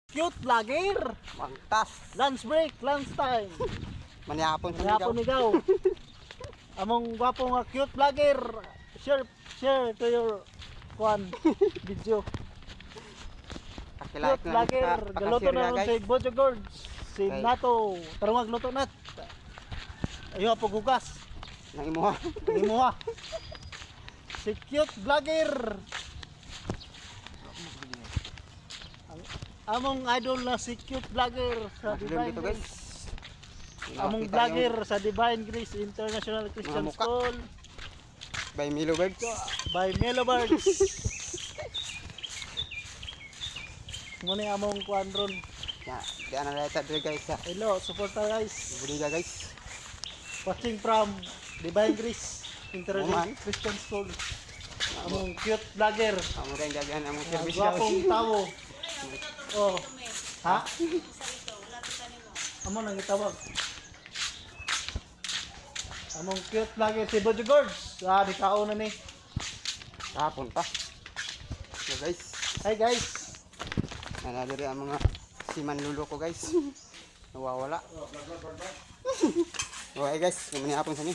Cute vlogger. Mangtas. Lunch break, lunch time. Manihapon sa Hapon ligaw. ikaw. Among gwapo nga cute vlogger. Share to your video. Kakilait Cute vlogger. Galuto na ron si Bojo Gords. Si Okay. Nato. Tarong magluto nat. Ayaw po gugas. Nang imuha. Hindi mo ha. Si cute vlogger. Among idol na si cute vlogger sa Masilong Divine dito guys. Grace. Among Nakita vlogger yung sa Divine Grace International Christian Mga muka. School By Milo Birds. by Melo Birds. Muna among kuandron. Ya, di ana leta dre guys. Hello, supporta guys. Budiga guys. Watching from Divine Grace Oman. International Christian School. Among cute vlogger. Amo rin gagyan among Mga service gwapong guys. tao. Oh. Ha? Amo nang itawag. Among cute vlogger si Bojo Gords. Di kao na ni. Hapon pa. So guys, Hi guys. ana diri ang mga siman lulo ko guys. Nawawala. Okay guys, manihapon sa ni.